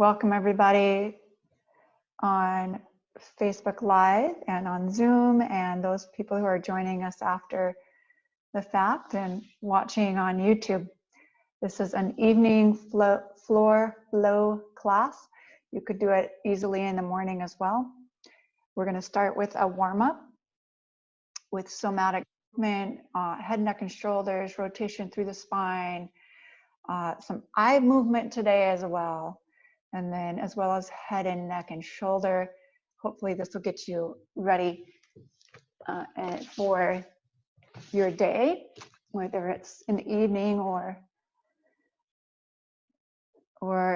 Welcome everybody on Facebook Live and on Zoom, and those people who are joining us after the fact and watching on YouTube. This is an evening floor flow class. You could do it easily in the morning as well. We're going to start with a warm-up with somatic movement, head, neck, and shoulders, rotation through the spine, some eye movement today as well. And then as well as head and neck and shoulder. Hopefully this will get you ready for your day, whether it's in the evening or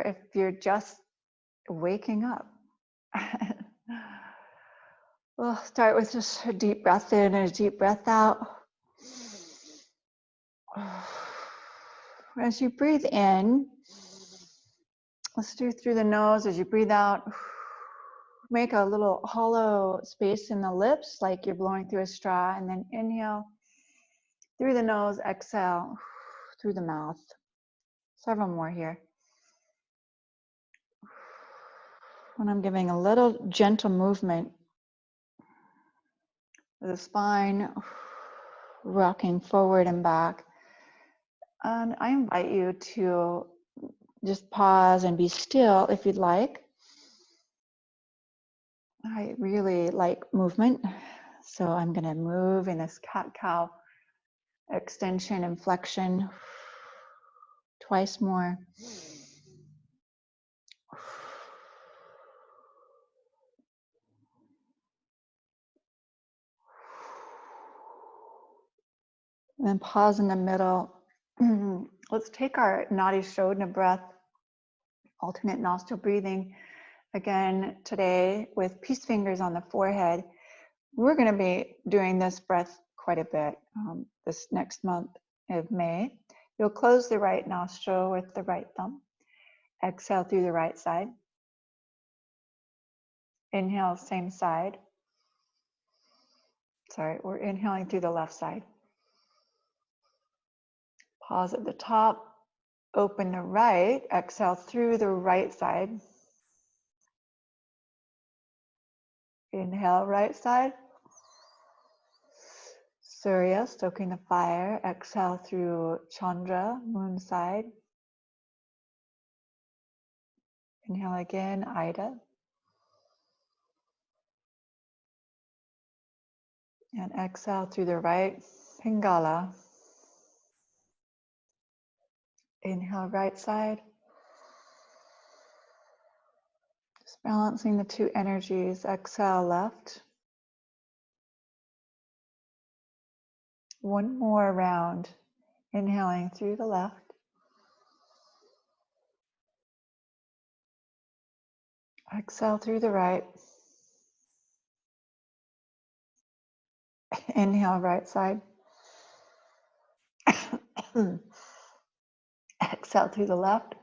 if you're just waking up. We'll start with just a deep breath in and a deep breath out. As you breathe in, let's do through the nose. As you breathe out, make a little hollow space in the lips like you're blowing through a straw, and then inhale through the nose, exhale through the mouth. Several more here. And I'm giving a little gentle movement with the spine rocking forward and back. And I invite you to just pause and be still if you'd like. I really like movement, so I'm going to move in this cat-cow extension and flexion twice more. And then pause in the middle. Let's take our Nadi Shodhana breath, alternate nostril breathing. Again, today with peace fingers on the forehead. We're going to be doing this breath quite a bit this next month of May. You'll close the right nostril with the right thumb. Exhale through the right side. Inhale, same side. Sorry, we're inhaling through the left side. Pause at the top. Open the right. Exhale through the right side. Inhale, right side. Surya, stoking the fire. Exhale through Chandra, moon side. Inhale again, Ida. And exhale through the right, Pingala. Inhale, right side. Just balancing the two energies. Exhale, left. One more round. Inhaling through the left. Exhale through the right. Inhale, right side. Exhale through the left.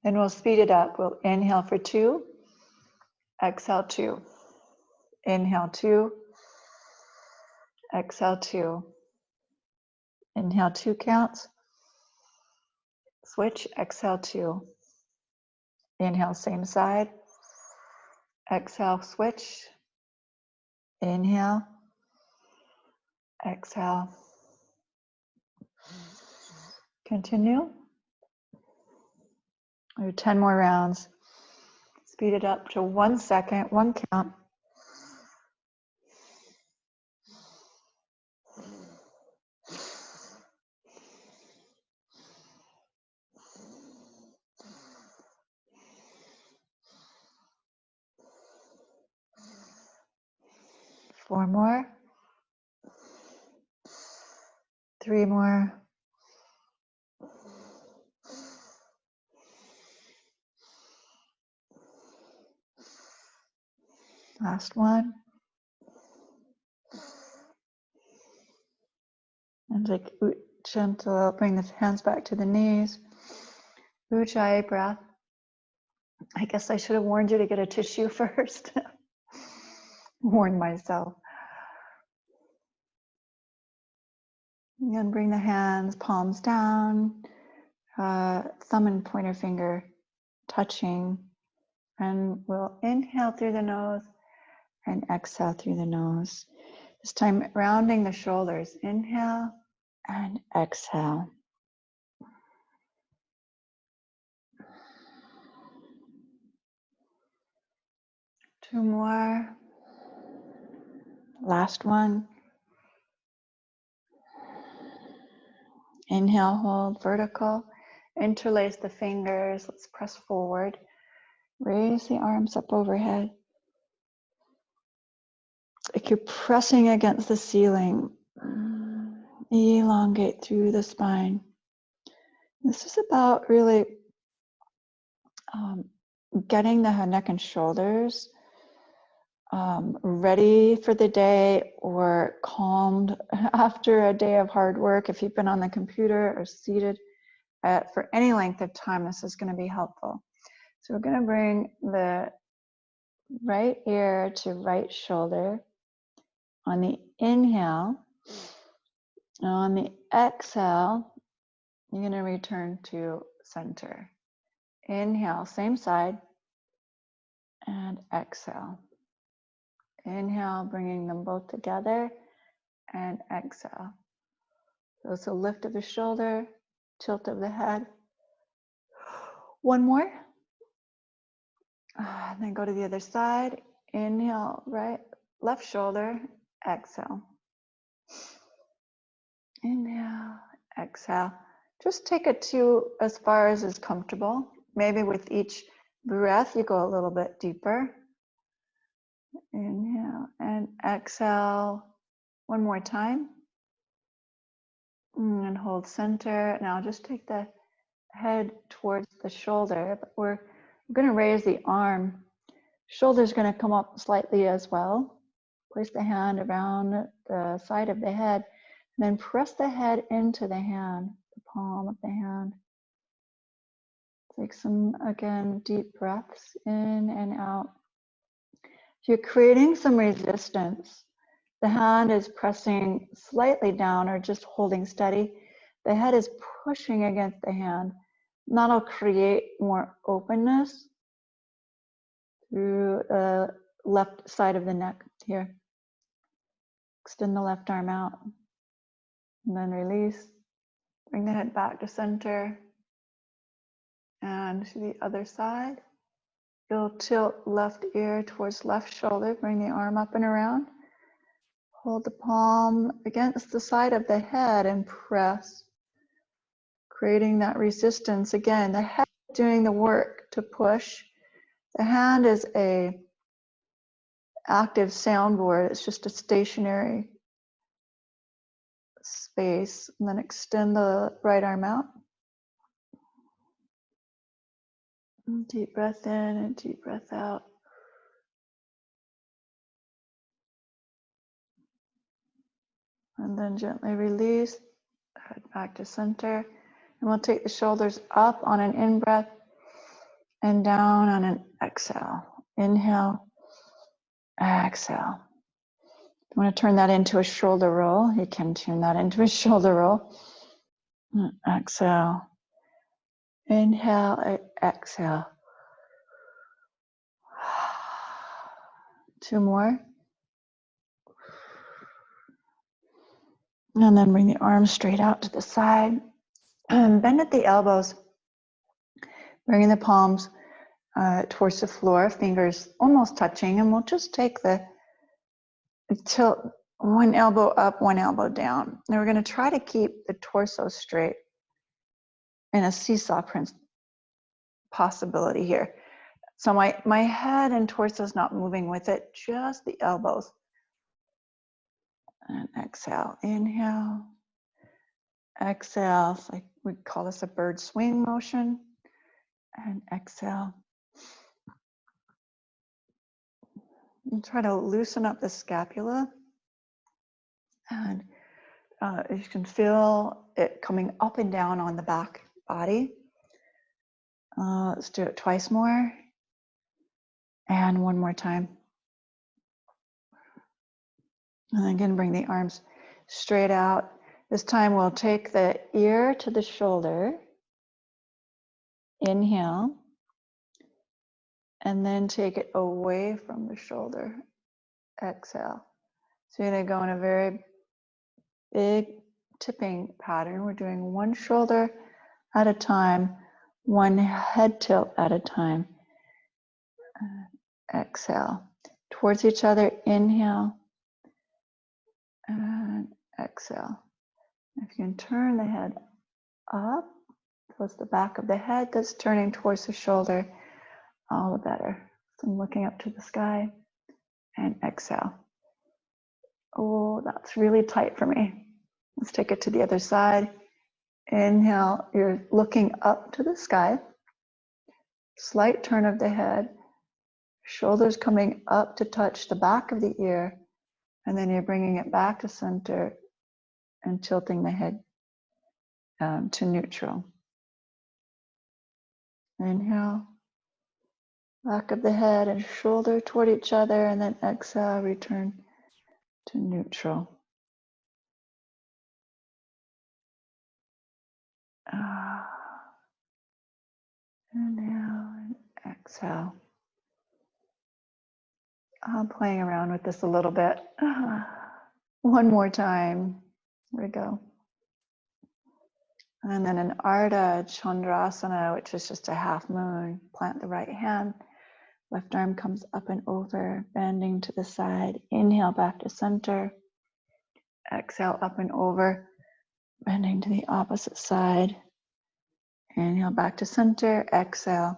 Then we'll speed it up. We'll inhale for 2. Exhale 2. Inhale 2. Exhale 2. Inhale 2 counts. Switch, exhale 2. Inhale, same side. Exhale, switch. Inhale. Exhale. Continue. Do 10 more rounds. Speed it up to 1 second, 1 count. Four more. 3 more. Last one. And take gentle, bring the hands back to the knees. Ujjayi breath. I guess I should have warned you to get a tissue first. Warned myself. And bring the hands, palms down, thumb and pointer finger touching. And we'll inhale through the nose and exhale through the nose. This time rounding the shoulders. Inhale and exhale. Two more. Last one. Inhale, hold, vertical. Interlace the fingers. Let's press forward. Raise the arms up overhead. Like you're pressing against the ceiling. Elongate through the spine. This is about really getting the head, neck, and shoulders ready for the day or calmed after a day of hard work. If you've been on the computer or seated for any length of time, this is going to be helpful. So we're going to bring the right ear to right shoulder on the inhale. On the exhale, you're going to return to center. Inhale, same side, and exhale. Inhale, bringing them both together, and exhale. So it's a lift of the shoulder, tilt of the head. One more. And then go to the other side. Inhale, right, left shoulder, exhale. Inhale, exhale. Just take it to as far as is comfortable. Maybe with each breath, you go a little bit deeper. Inhale and exhale. One more time. And hold center. Now just take the head towards the shoulder. But we're going to raise the arm. Shoulder's going to come up slightly as well. Place the hand around the side of the head. And then press the head into the hand, the palm of the hand. Take some, again, deep breaths in and out. If you're creating some resistance, the hand is pressing slightly down or just holding steady. The head is pushing against the hand. That'll create more openness through the left side of the neck here. Extend the left arm out. And then release. Bring the head back to center. And to the other side. You'll tilt left ear towards left shoulder. Bring the arm up and around. Hold the palm against the side of the head and press. Creating that resistance. Again, the head is doing the work to push. The hand is a active soundboard. It's just a stationary space. And then extend the right arm out. Deep breath in and deep breath out. And then gently release. Head back to center. And we'll take the shoulders up on an in-breath and down on an exhale. Inhale, exhale. If you want to turn that into a shoulder roll, you can turn that into a shoulder roll. Exhale. Inhale, exhale. Two more. And then bring the arms straight out to the side. And bend at the elbows. Bringing the palms towards the floor, fingers almost touching. And we'll just take the tilt one elbow up, one elbow down. And we're going to try to keep the torso straight in a seesaw possibility here. So my head and torso is not moving with it, just the elbows. And exhale, inhale, exhale. It's like we call this a bird swing motion. And exhale. And try to loosen up the scapula. And you can feel it coming up and down on the back body. Let's do it twice more. And one more time. And again, bring the arms straight out. This time we'll take the ear to the shoulder. Inhale. And then take it away from the shoulder. Exhale. So you're going to go in a very big tipping pattern. We're doing one shoulder at a time, one head tilt at a time. Exhale. Towards each other, inhale. And exhale. If you can turn the head up, towards the back of the head that's turning towards the shoulder, all the better. So I'm looking up to the sky and exhale. Oh, that's really tight for me. Let's take it to the other side. Inhale, you're looking up to the sky. Slight turn of the head. Shoulders coming up to touch the back of the ear. And then you're bringing it back to center and tilting the head to neutral. Inhale. Back of the head and shoulder toward each other. And then exhale, return to neutral. Inhale and exhale. I'm playing around with this a little bit. One more time. Here we go. And then an Ardha Chandrasana, which is just a half moon. Plant the right hand. Left arm comes up and over, bending to the side. Inhale back to center. Exhale up and over, bending to the opposite side. Inhale back to center. Exhale.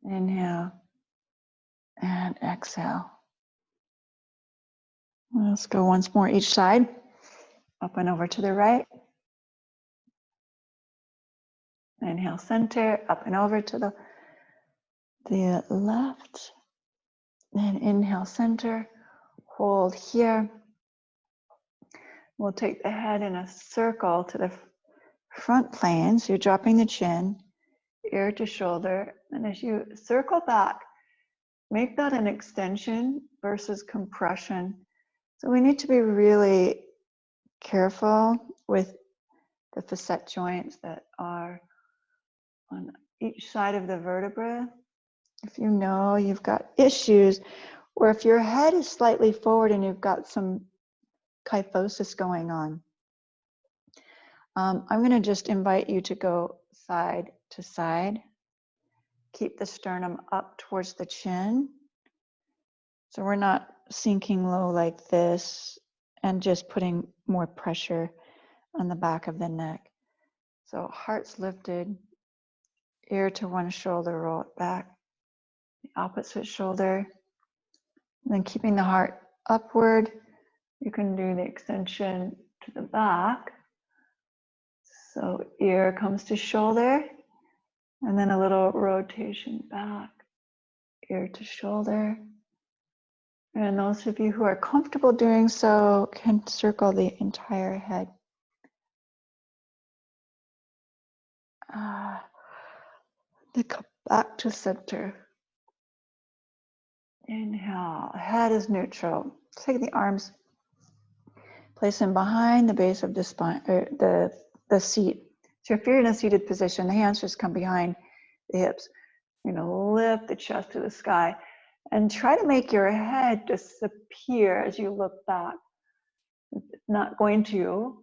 Inhale and exhale. Let's go once more each side. Up and over to the right. Inhale center, up and over to the left. Then inhale center, hold here. We'll take the head in a circle to the front plane. So you're dropping the chin, ear to shoulder. And as you circle back, make that an extension versus compression. So we need to be really careful with the facet joints that are on each side of the vertebra. If you know you've got issues, or if your head is slightly forward and you've got some kyphosis going on, I'm going to just invite you to go side to side. Keep the sternum up towards the chin. So we're not sinking low like this and just putting more pressure on the back of the neck. So heart's lifted, ear to one shoulder, roll it back, the opposite shoulder. And then keeping the heart upward, you can do the extension to the back. So ear comes to shoulder, and then a little rotation back, ear to shoulder. And those of you who are comfortable doing so can circle the entire head. Back to center. Inhale, head is neutral. Take the arms, place them behind the base of the spine, or the seat. So if you're in a seated position, the hands just come behind the hips. You're going to lift the chest to the sky and try to make your head disappear as you look back. It's not going to,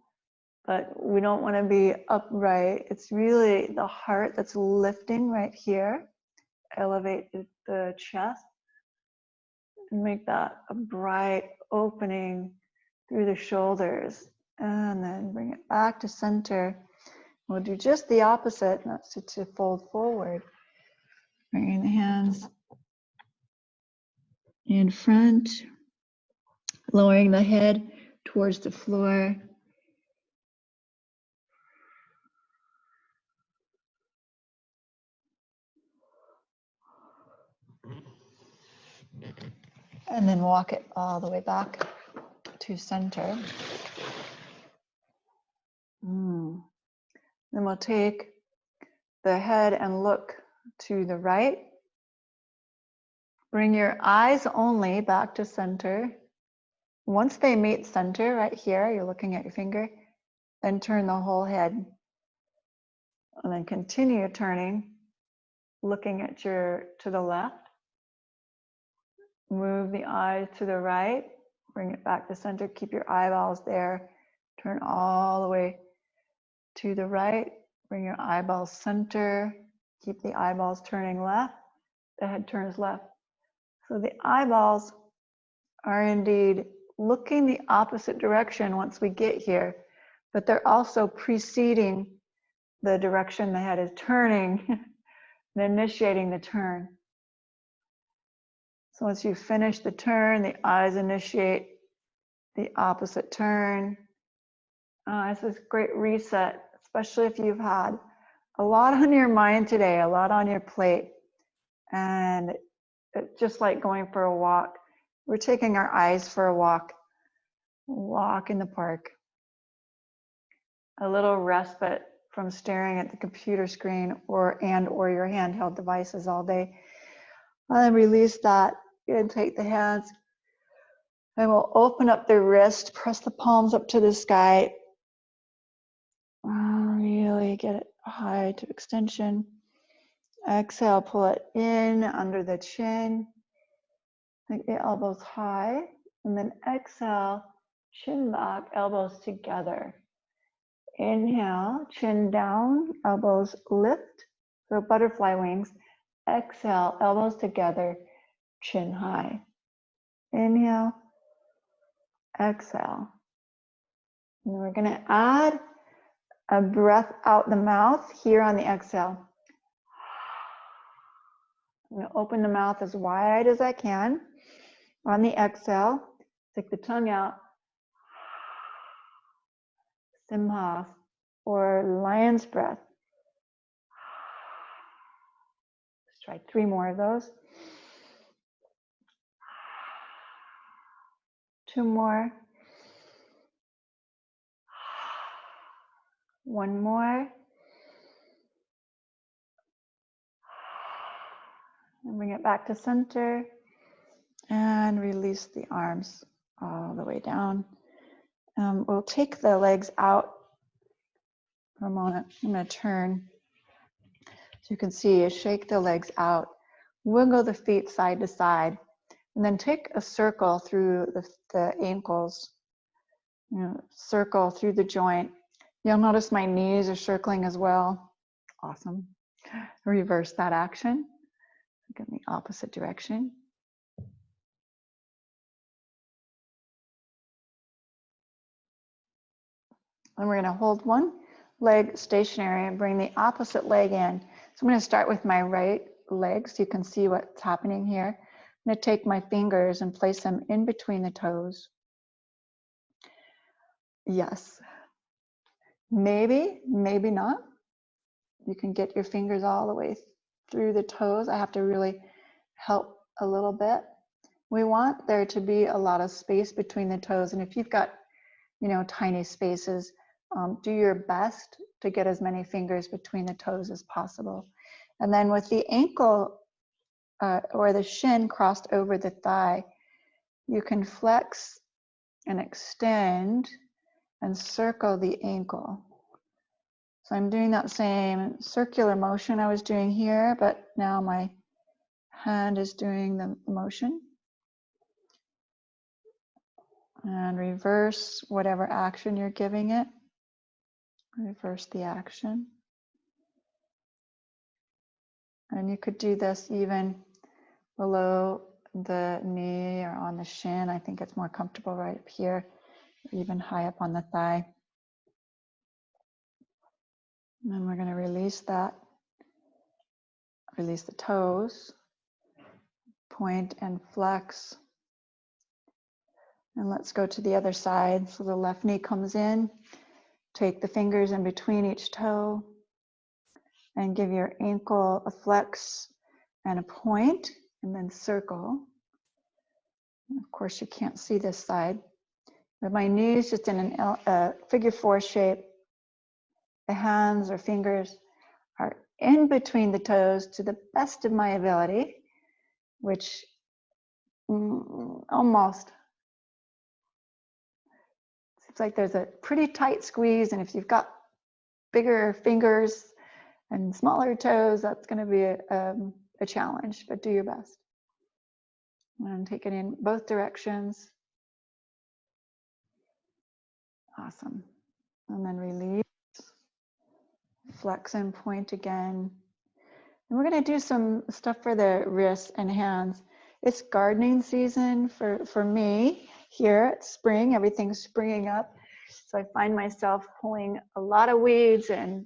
but we don't want to be upright. It's really the heart that's lifting right here. Elevate the chest and make that a bright opening through the shoulders. And then bring it back to center. We'll do just the opposite, and that's to fold forward. Bringing the hands in front, lowering the head towards the floor. And then walk it all the way back to center. Then we'll take the head and look to the right. Bring your eyes only back to center. Once they meet center right here, you're looking at your finger, and turn the whole head. And then continue turning, looking at to the left. Move the eyes to the right, bring it back to center, keep your eyeballs there. Turn all the way to the right, bring your eyeballs center, keep the eyeballs turning left, the head turns left. So the eyeballs are indeed looking the opposite direction once we get here, but they're also preceding the direction the head is turning and initiating the turn. So once you finish the turn, the eyes initiate the opposite turn. It's a great reset, especially if you've had a lot on your mind today, a lot on your plate. And it's just like going for a walk. We're taking our eyes for a walk in the park. A little respite from staring at the computer screen or your handheld devices all day. And then release that and take the hands. And we'll open up the wrist, press the palms up to the sky. Really get it high to extension. Exhale, pull it in under the chin. Take the elbows high. And then exhale, chin back, elbows together. Inhale, chin down, elbows lift. So butterfly wings. Exhale, elbows together, chin high. Inhale, exhale. And we're going to add a breath out the mouth here on the exhale. I'm going to open the mouth as wide as I can. On the exhale, stick the tongue out. Simha or lion's breath. Let's try 3 more of those. 2 more. 1 more. And bring it back to center. And release the arms all the way down. We'll take the legs out for a moment. I'm going to turn so you can see, shake the legs out. Wiggle the feet side to side. And then take a circle through the ankles. Circle through the joint. You'll notice my knees are circling as well. Awesome. Reverse that action. Look in the opposite direction. And we're going to hold one leg stationary and bring the opposite leg in. So I'm going to start with my right leg so you can see what's happening here. I'm going to take my fingers and place them in between the toes. Yes. Maybe, maybe not. You can get your fingers all the way through the toes. I have to really help a little bit. We want there to be a lot of space between the toes. And if you've got, tiny spaces, do your best to get as many fingers between the toes as possible. And then with the ankle or the shin crossed over the thigh, you can flex and extend and circle the ankle. So I'm doing that same circular motion I was doing here, but now my hand is doing the motion. And reverse whatever action you're giving it. Reverse the action. And you could do this even below the knee or on the shin. I think it's more comfortable right up here, even high up on the thigh. And then we're going to release that. Release the toes. Point and flex. And let's go to the other side. So the left knee comes in. Take the fingers in between each toe. And give your ankle a flex and a point. And then circle. And of course, you can't see this side. But my knees just in a figure 4 shape. The hands or fingers are in between the toes to the best of my ability, which almost. See if Looks like there's a pretty tight squeeze, and if you've got bigger fingers and smaller toes, that's going to be a challenge, but do your best. And take it in both directions. Awesome. And then release. Flex and point again. And we're going to do some stuff for the wrists and hands. It's gardening season for me here. It's spring, everything's springing up. So I find myself pulling a lot of weeds and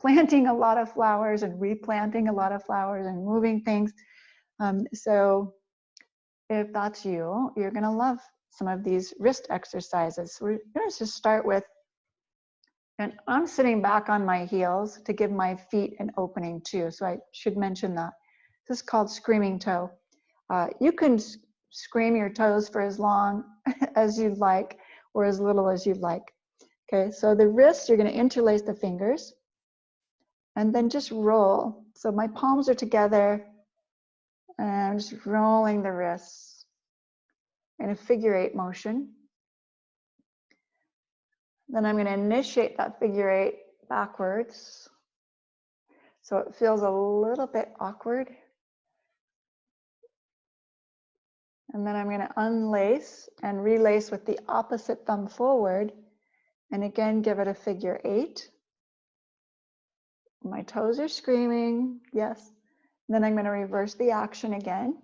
planting a lot of flowers and replanting a lot of flowers and moving things. So if that's you, you're going to love some of these wrist exercises. So we're going to just start with, and I'm sitting back on my heels to give my feet an opening too. So I should mention that. This is called screaming toe. You can scream your toes for as long as you'd like or as little as you'd like. Okay, so the wrists, you're going to interlace the fingers and then just roll. So my palms are together and I'm just rolling the wrists in a figure 8 motion. Then I'm going to initiate that figure 8 backwards. So it feels a little bit awkward. And then I'm going to unlace and relace with the opposite thumb forward. And again, give it a figure 8. My toes are screaming, yes. Then I'm going to reverse the action again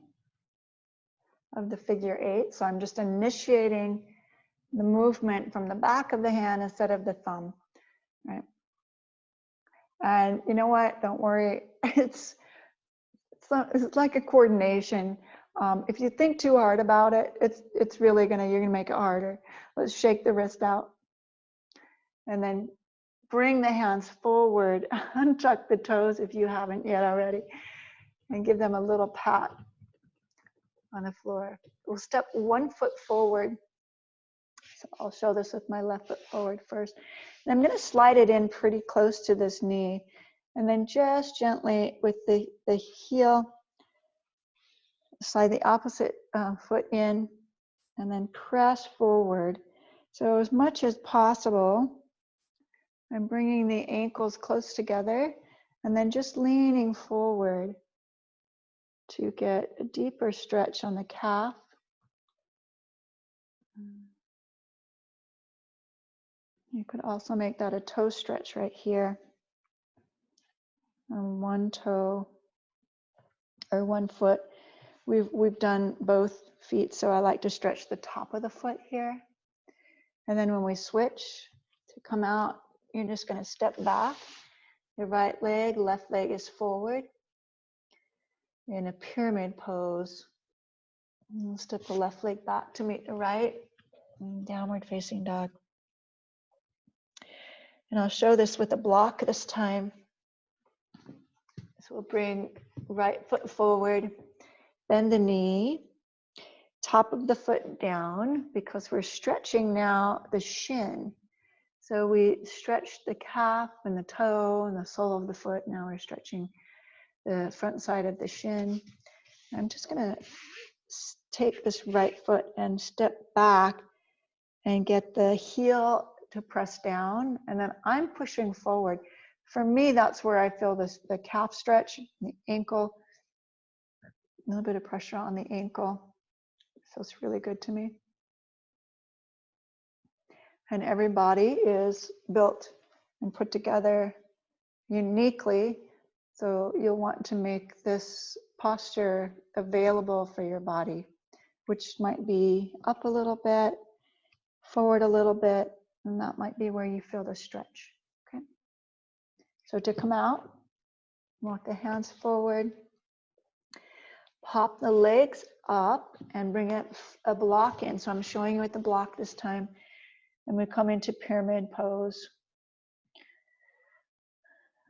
of the figure 8. So I'm just initiating the movement from the back of the hand instead of the thumb, right? And you know what? Don't worry. It's like a coordination. If you think too hard about it, it's really you're gonna make it harder. Let's shake the wrist out, and then bring the hands forward. Untuck the toes if you haven't yet already, and give them a little pat on the floor. We'll step 1 foot forward. So I'll show this with my left foot forward first. And I'm going to slide it in pretty close to this knee. And then just gently with the heel, slide the opposite foot in and then press forward. So as much as possible, I'm bringing the ankles close together and then just leaning forward to get a deeper stretch on the calf. You could also make that a toe stretch right here on one toe or 1 foot. We've done both feet, so I like to stretch the top of the foot here. And then when we switch to come out, you're just going to step back. Your right leg, left leg is forward in a pyramid pose. And we'll step the left leg back to meet the right. And downward facing dog. And I'll show this with a block this time. So we'll bring right foot forward, bend the knee, top of the foot down, because we're stretching now the shin. So we stretched the calf and the toe and the sole of the foot. Now we're stretching the front side of the shin. I'm just going to take this right foot and step back and get the heel to press down, and then I'm pushing forward. For me, that's where I feel the calf stretch, the ankle, a little bit of pressure on the ankle. Feels really good to me. And every body is built and put together uniquely, so you'll want to make this posture available for your body, which might be up a little bit, forward a little bit, and that might be where you feel the stretch. Okay. So to come out, walk the hands forward, pop the legs up and bring a block in. So I'm showing you with the block this time. And we come into pyramid pose.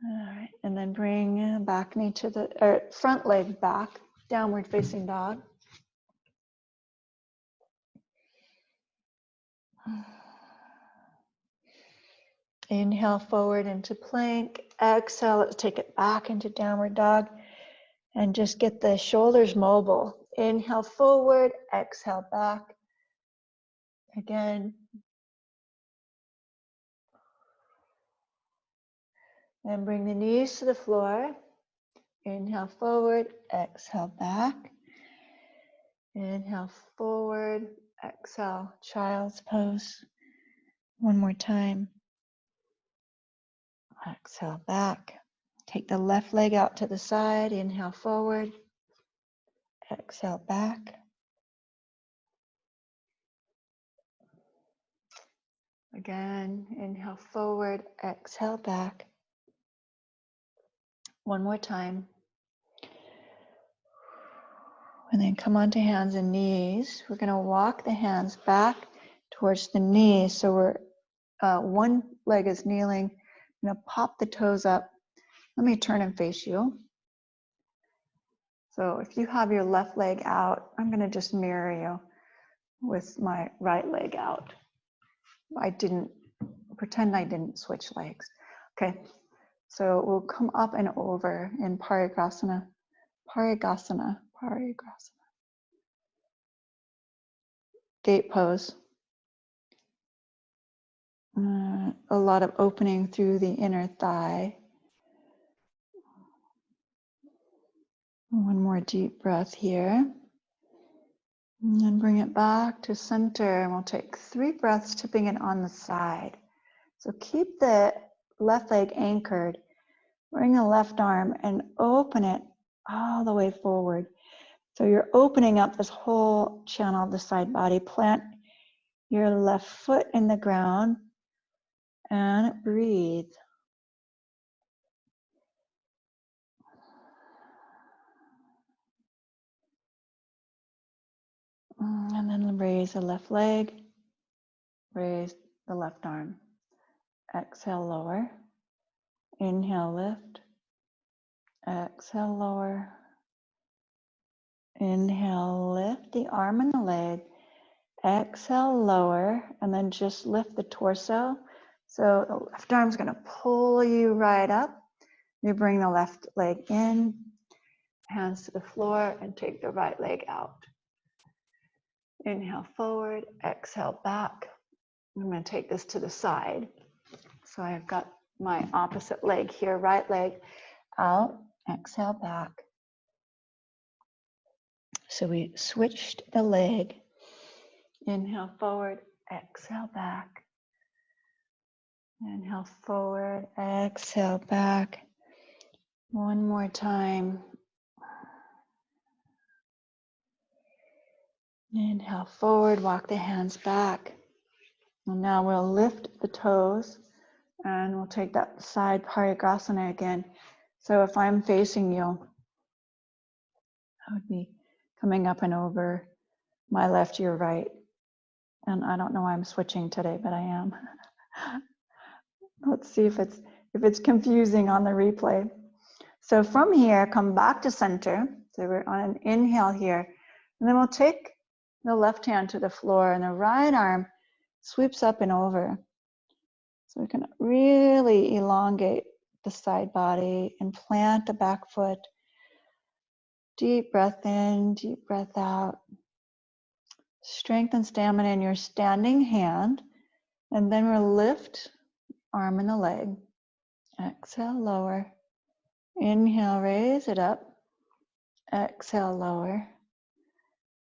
All right, and then bring back knee to the front leg back, downward facing dog. Inhale forward into plank. Exhale, let's take it back into downward dog and just get the shoulders mobile. Inhale forward, exhale back. Again, And bring the knees to the floor. Inhale forward, exhale back. Inhale forward, exhale, child's pose. One more time. Exhale back. Take the left leg out to the side. Inhale forward, exhale back. Again, inhale forward, exhale back. One more time. And then come onto hands and knees. We're going to walk the hands back towards the knees. So we're one leg is kneeling. I'm going to pop the toes up. Let me turn and face you. So if you have your left leg out, I'm going to just mirror you with my right leg out. I didn't pretend I didn't switch legs. Okay, so we'll come up and over in Parigrasana. Parigrasana. Gate pose. A lot of opening through the inner thigh. One more deep breath here. And then bring it back to center, and we'll take 3 breaths, tipping it on the side. So keep the left leg anchored. Bring the left arm and open it all the way forward. So you're opening up this whole channel of the side body. Plant your left foot in the ground and breathe. And then raise the left leg, raise the left arm. Exhale, lower. Inhale, lift. Exhale, lower. Inhale, lift the arm and the leg. Exhale, lower, and then just lift the torso. So the left arm's going to pull you right up. You bring the left leg in, hands to the floor, and take the right leg out. Inhale forward, exhale back. I'm going to take this to the side. So I've got my opposite leg here, right leg out, exhale back. So we switched the leg. Inhale forward, exhale back. Inhale forward, exhale back. One more time. Inhale forward, walk the hands back. And now we'll lift the toes and we'll take that side Parigrasana again. So if I'm facing you, I would be coming up and over my left, your right. And I don't know why I'm switching today, but I am. Let's see if it's confusing on the replay. So from here, come back to center. So we're on an inhale here. And then we'll take the left hand to the floor and the right arm sweeps up and over. So we can really elongate the side body and plant the back foot. Deep breath in, deep breath out. Strength and stamina in your standing hand. And then we'll lift arm and the leg. Exhale, lower. Inhale, raise it up. Exhale, lower.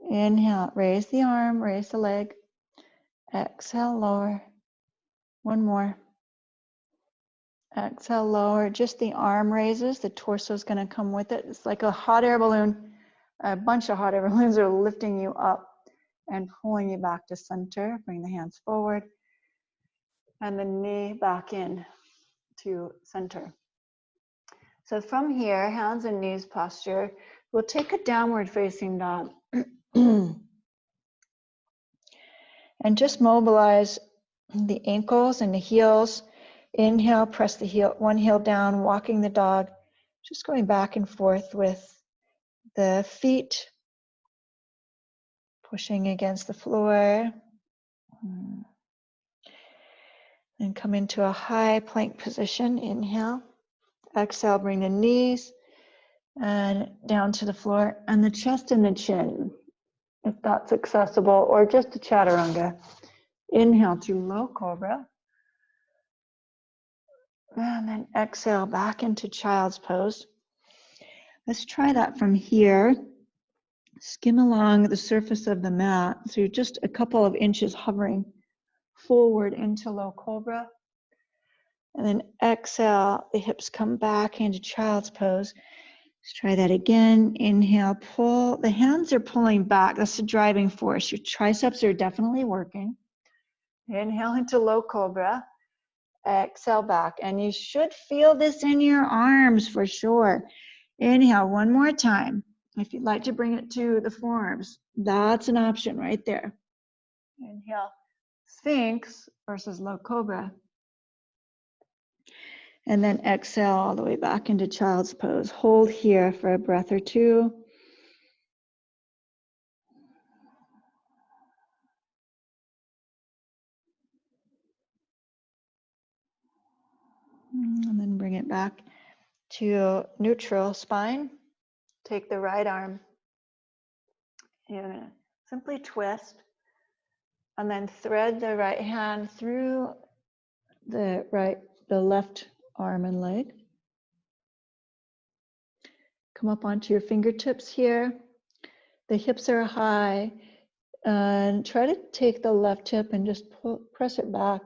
Inhale, raise the arm, raise the leg. Exhale, lower. One more. Exhale, lower. Just the arm raises. The torso is going to come with it. It's like a hot air balloon. A bunch of hot air balloons are lifting you up and pulling you back to center. Bring the hands forward. And the knee back in to center. So from here, hands and knees posture, we'll take a downward facing dog. And just mobilize the ankles and the heels. Inhale, press the heel, one heel down, walking the dog. Just going back and forth with the feet pushing against the floor. And come into a high plank position. Inhale. Exhale, bring the knees and down to the floor. And the chest and the chin, if that's accessible, or just a chaturanga. Inhale to low cobra. And then exhale back into child's pose. Let's try that from here. Skim along the surface of the mat. So you're just a couple of inches hovering forward into low cobra. And then exhale, the hips come back into child's pose. Let's try that again. Inhale, pull. The hands are pulling back. That's the driving force. Your triceps are definitely working. Inhale into low cobra. Exhale back. And you should feel this in your arms for sure. Inhale one more time. If you'd like to bring it to the forearms, that's an option right there. Inhale, Sphinx versus low cobra. And then exhale all the way back into child's pose. Hold here for a breath or two. And then bring it back to neutral spine. Take the right arm. You're going to simply twist and then thread the right hand through the left arm and leg. Come up onto your fingertips here. The hips are high. And try to take the left hip and just press it back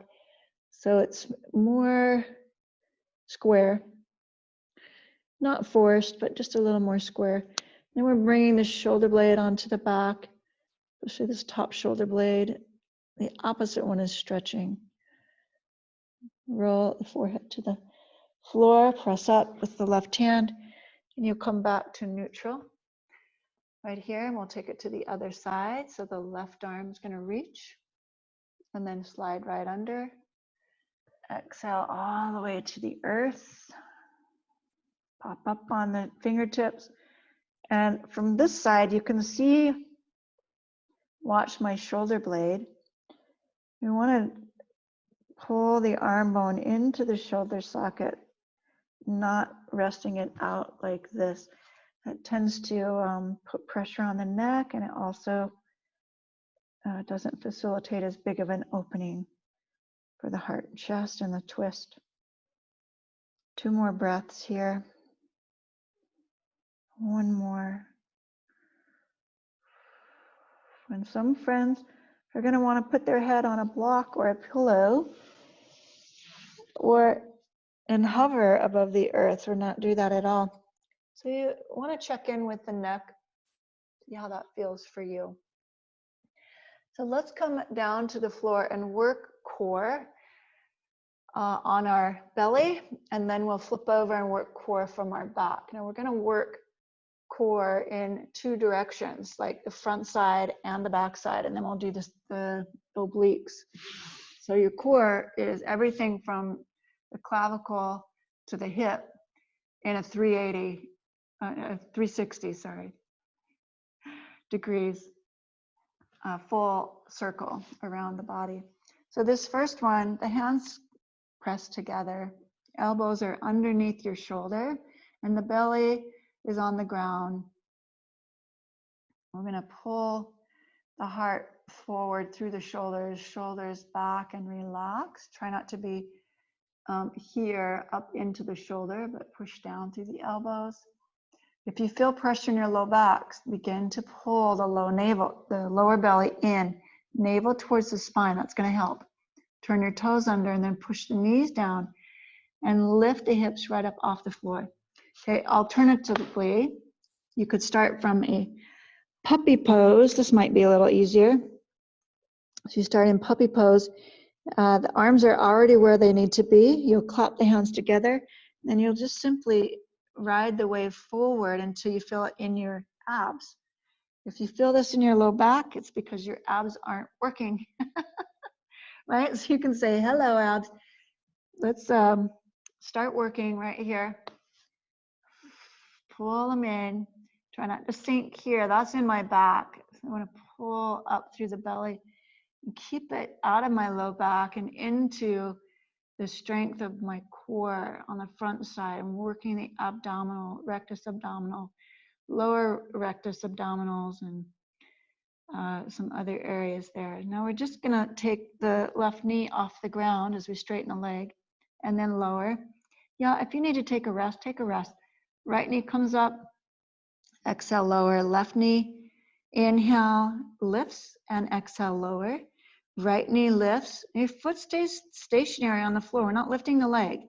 so it's more square. Not forced, but just a little more square. Then we're bringing the shoulder blade onto the back, especially this top shoulder blade. The opposite one is stretching. Roll the forehead to the floor, press up with the left hand, and you'll come back to neutral. Right here, and we'll take it to the other side. So the left arm is going to reach and then slide right under. Exhale all the way to the earth. Pop up on the fingertips. And from this side, you can see, watch my shoulder blade. You want to pull the arm bone into the shoulder socket, not resting it out like this. That tends to put pressure on the neck, and it also doesn't facilitate as big of an opening for the heart and chest and the twist. 2 more breaths here. 1 more. And some friends are going to want to put their head on a block or a pillow and hover above the earth or not do that at all. So you want to check in with the neck, see how that feels for you. So let's come down to the floor and work core on our belly, and then we'll flip over and work core from our back. Now we're going to work core in 2 directions, like the front side and the back side, and then we'll do the obliques. So your core is everything from the clavicle to the hip in a 360 degrees, full circle around the body. So this first one, the hands press together, elbows are underneath your shoulder, and the belly is on the ground. We're going to pull the heart forward through the shoulders back and relax. Try not to be here up into the shoulder, but push down through the elbows. If you feel pressure in your low back, begin to pull the lower belly in, navel towards the spine. That's going to help. Turn your toes under and then push the knees down and lift the hips right up off the floor. Okay, alternatively, you could start from a puppy pose. This might be a little easier. So you start in puppy pose. The arms are already where they need to be. You'll clap the hands together, and you'll just simply ride the wave forward until you feel it in your abs. If you feel this in your low back, it's because your abs aren't working. Right? So you can say, hello, abs. Let's start working right here. Pull them in. Try not to sink here. That's in my back. So I want to pull up through the belly and keep it out of my low back and into the strength of my core on the front side. I'm working the abdominal, rectus abdominal, lower rectus abdominals, and some other areas there. Now we're just going to take the left knee off the ground as we straighten the leg, and then lower. Yeah, if you need to take a rest, take a rest. Right knee comes up, exhale, lower. Left knee, inhale, lifts, and exhale, lower. Right knee lifts. Your foot stays stationary on the floor. We're not lifting the leg.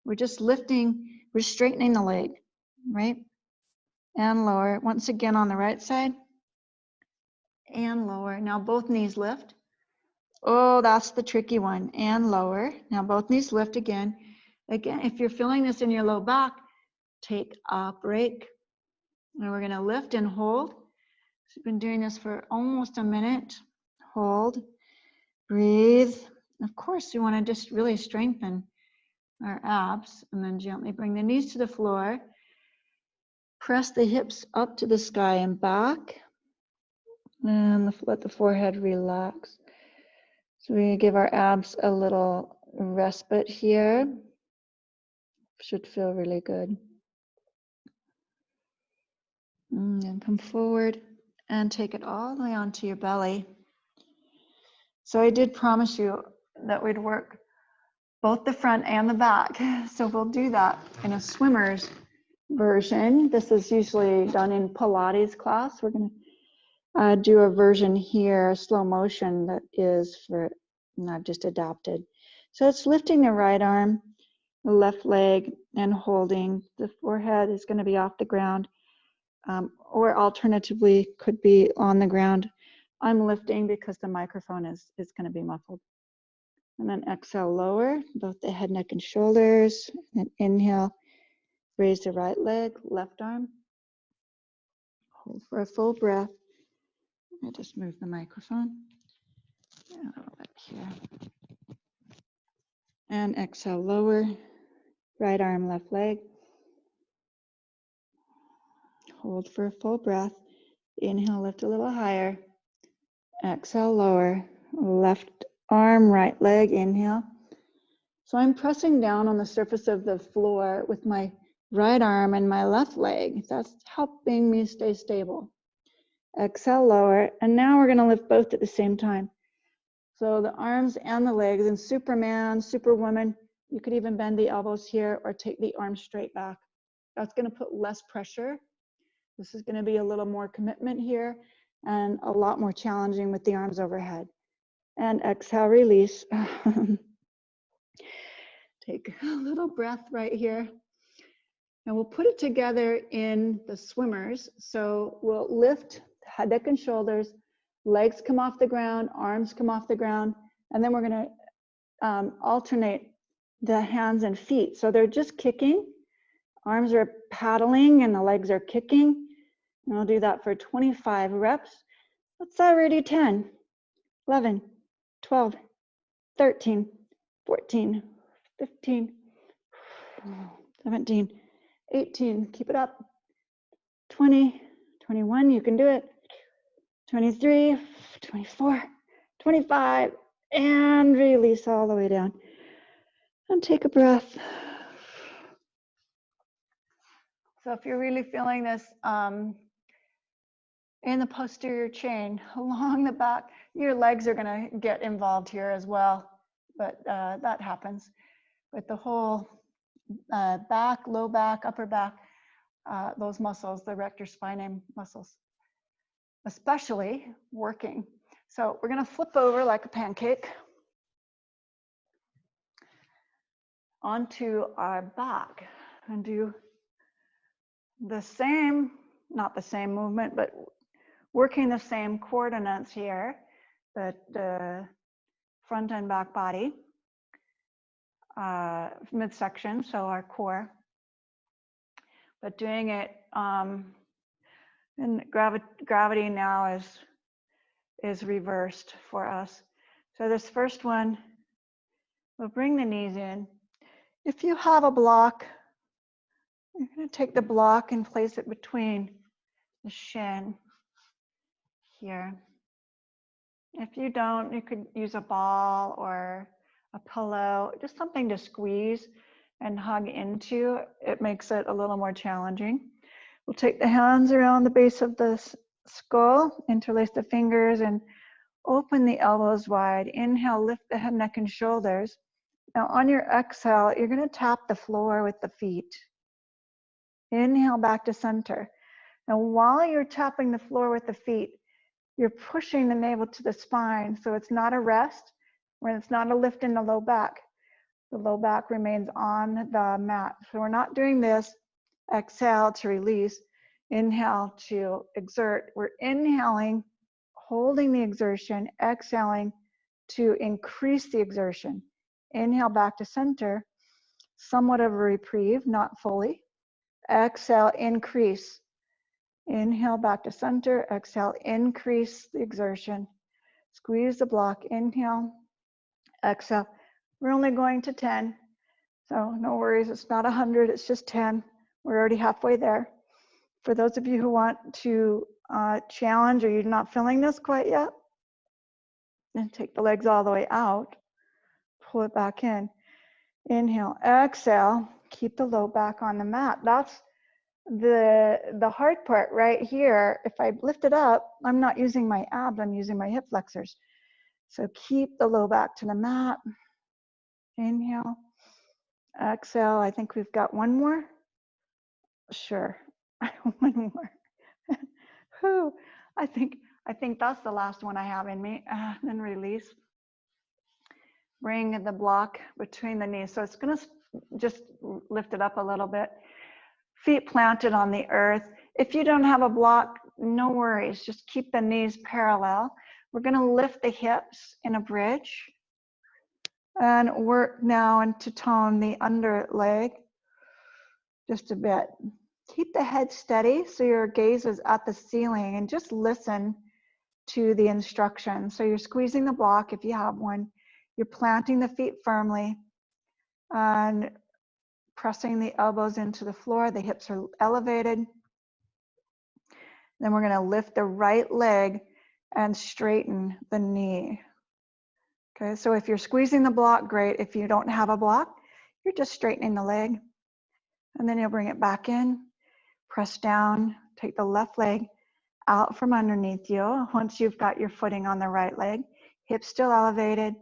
We're just lifting, we're straightening the leg, right? And lower. Once again on the right side. And lower. Now both knees lift. Oh, that's the tricky one. And lower. Now both knees lift again. Again, if you're feeling this in your low back, take a break. And we're going to lift and hold. So we've been doing this for almost a minute. Hold. Breathe. Of course, we want to just really strengthen our abs, and then gently bring the knees to the floor. Press the hips up to the sky and back. And let the forehead relax. So we give our abs a little respite here. Should feel really good. And then come forward and take it all the way onto your belly. So I did promise you that we'd work both the front and the back. So we'll do that in a swimmer's version. This is usually done in Pilates class. We're going to do a version here, slow motion, that is for, I've just adapted. So it's lifting the right arm, the left leg, and holding. The forehead is going to be off the ground, or alternatively could be on the ground. I'm lifting because the microphone is going to be muffled. And then exhale, lower, both the head, neck, and shoulders. And then inhale, raise the right leg, left arm. Hold for a full breath. I just move the microphone a little bit here. And exhale, lower, right arm, left leg. Hold for a full breath. Inhale, lift a little higher. Exhale, lower, left arm, right leg, inhale. So I'm pressing down on the surface of the floor with my right arm and my left leg. That's helping me stay stable. Exhale, lower, and now we're going to lift both at the same time. So the arms and the legs, and Superman, Superwoman, you could even bend the elbows here or take the arms straight back. That's going to put less pressure. This is going to be a little more commitment here and a lot more challenging with the arms overhead. And exhale, release. Take a little breath right here. And we'll put it together in the swimmers. So we'll lift head, neck, and shoulders. Legs come off the ground, arms come off the ground, and then we're going to alternate the hands and feet. So they're just kicking. Arms are paddling and the legs are kicking. And we'll do that for 25 reps. Let's already 10, 11, 12, 13, 14, 15, 17, 18. Keep it up. 20, 21, you can do it. 23, 24, 25, and release all the way down. And take a breath. So if you're really feeling this in the posterior chain, along the back, your legs are going to get involved here as well, but that happens. But the whole back, low back, upper back, those muscles, the rectus spinae muscles, especially working. So we're going to flip over like a pancake onto our back and do the same, not the same movement, but working the same coordinates here, the front and back body, midsection, so our core, but doing it, and gravity now is reversed for us. So this first one, we'll bring the knees in. If you have a block, you're going to take the block and place it between the shin here. If you don't, you could use a ball or a pillow, just something to squeeze and hug into. It makes it a little more challenging. We'll take the hands around the base of the skull, interlace the fingers, and open the elbows wide. Inhale, lift the head, neck, and shoulders. Now on your exhale, you're going to tap the floor with the feet. Inhale back to center. Now while you're tapping the floor with the feet, you're pushing the navel to the spine, so it's not a rest, when it's not a lift in the low back. The low back remains on the mat. So we're not doing this. Exhale to release. Inhale to exert. We're inhaling, holding the exertion, exhaling to increase the exertion. Inhale back to center, somewhat of a reprieve, not fully. Exhale, increase. Inhale back to center, exhale, increase the exertion. Squeeze the block, inhale, exhale. We're only going to 10, so no worries, it's not 100, it's just 10. We're already halfway there. For those of you who want to challenge or you're not feeling this quite yet, then take the legs all the way out, pull it back in. Inhale, exhale, keep the low back on the mat. That's the hard part right here. If I lift it up, I'm not using my abs, I'm using my hip flexors. So keep the low back to the mat. Inhale, exhale. I think we've got one more. Sure, one more. Whew. I think that's the last one I have in me. Then release. Bring the block between the knees. So it's gonna just lift it up a little bit. Feet planted on the earth. If you don't have a block, no worries. Just keep the knees parallel. We're going to lift the hips in a bridge and work now and to tone the under leg just a bit. Keep the head steady so your gaze is at the ceiling and just listen to the instructions. So you're squeezing the block if you have one. You're planting the feet firmly and pressing the elbows into the floor. The hips are elevated. Then we're going to lift the right leg and straighten the knee. Okay, so if you're squeezing the block, great. If you don't have a block, you're just straightening the leg. And then you'll bring it back in, press down, take the left leg out from underneath you. Once you've got your footing on the right leg, hips still elevated,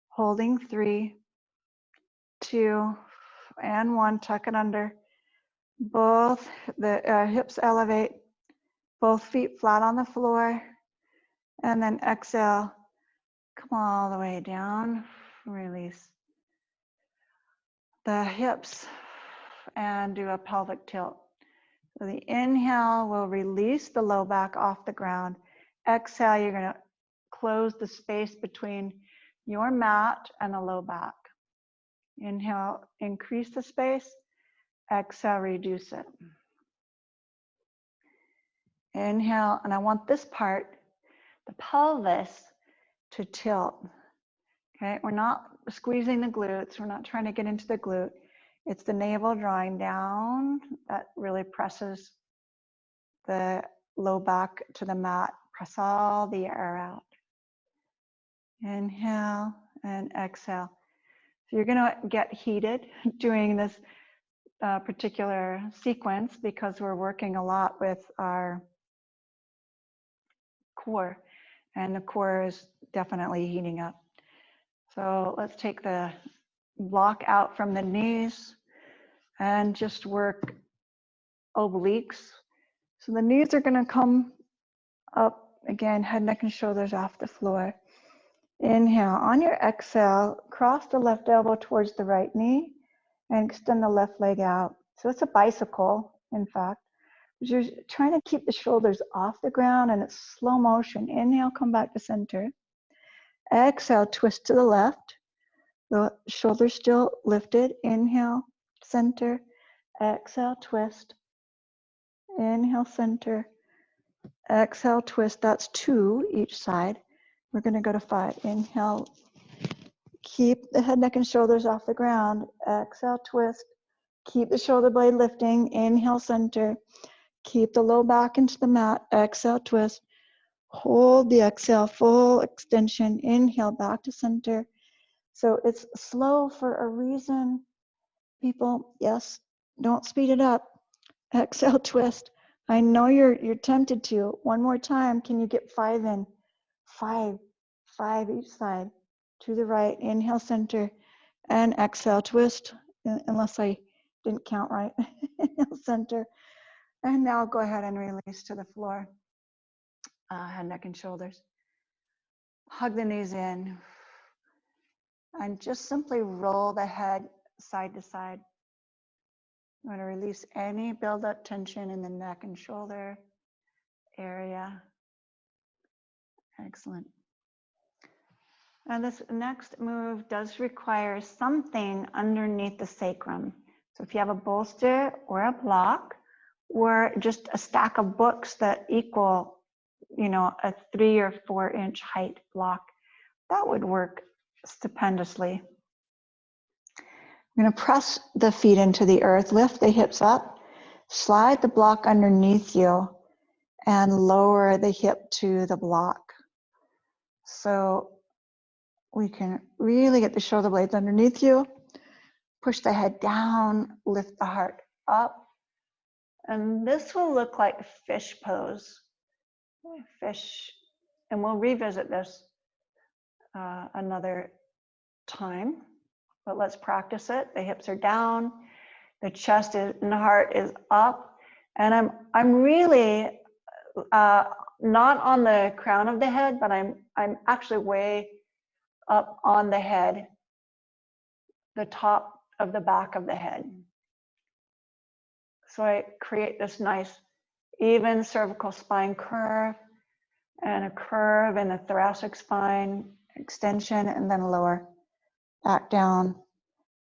holding 3, 2, and 1, tuck it under. Both the hips elevate, both feet flat on the floor, and then exhale, come all the way down, release the hips and do a pelvic tilt. So the inhale will release the low back off the ground. Exhale, you're going to close the space between your mat and the low back. Inhale, increase the space. Exhale, reduce it. Inhale, and I want this part, the pelvis, to tilt. Okay, we're not squeezing the glutes. We're not trying to get into the glute. It's the navel drawing down that really presses the low back to the mat. Press all the air out. Inhale and exhale. So you're going to get heated doing this particular sequence because we're working a lot with our core, and the core is definitely heating up. So let's take the block out from the knees and just work obliques. So the knees are going to come up again, head, neck, and shoulders off the floor. Inhale. On your exhale, cross the left elbow towards the right knee and extend the left leg out. So it's a bicycle, in fact. You're trying to keep the shoulders off the ground and it's slow motion. Inhale, come back to center. Exhale, twist to the left. The shoulders still lifted. Inhale, center. Exhale, twist. Inhale, center. Exhale, twist. That's 2 each side. We're going to go to 5. Inhale. Keep the head, neck, and shoulders off the ground. Exhale, twist. Keep the shoulder blade lifting. Inhale, center. Keep the low back into the mat. Exhale, twist. Hold the exhale, full extension. Inhale, back to center. So it's slow for a reason. People, yes, don't speed it up. Exhale, twist. I know you're tempted to. One more time. Can you get 5 in? 5 each side. To the right. Inhale, center. And exhale, twist, unless I didn't count right. Inhale, center. And now go ahead and release to the floor. Head, neck, and shoulders. Hug the knees in. And just simply roll the head side to side. I'm going to release any build-up tension in the neck and shoulder area. Excellent. And this next move does require something underneath the sacrum. So if you have a bolster or a block, or just a stack of books that equal, you know, a 3 or 4 inch height block, that would work stupendously. You're going to press the feet into the earth, lift the hips up, slide the block underneath you, and lower the hip to the block. So we can really get the shoulder blades underneath you, push the head down, lift the heart up. And this will look like fish pose. Fish, and we'll revisit this another time, but let's practice it. The hips are down, the chest and the heart is up, and I'm really not on the crown of the head, but I'm actually way up on the head, the top of the back of the head. So I create this nice even cervical spine curve and a curve in the thoracic spine extension, and then lower back down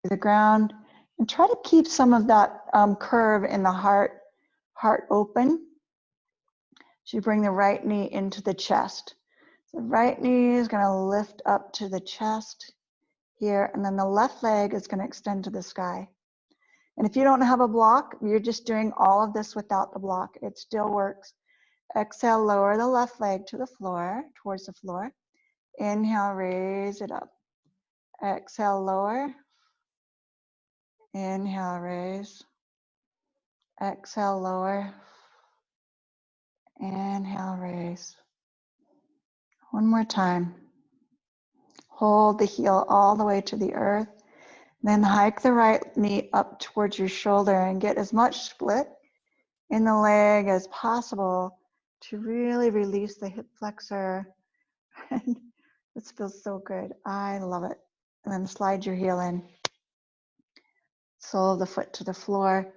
to the ground, and try to keep some of that curve in the heart open. So you bring the right knee into the chest. The right knee is going to lift up to the chest here, and then the left leg is going to extend to the sky. And if you don't have a block, you're just doing all of this without the block. It still works. Exhale, lower the left leg to the floor, towards the floor. Inhale, raise it up. Exhale, lower. Inhale, raise. Exhale, lower. Inhale, raise. One more time. Hold the heel all the way to the earth. Then hike the right knee up towards your shoulder and get as much split in the leg as possible to really release the hip flexor. This feels so good. I love it. And then slide your heel in. Sole of the foot to the floor.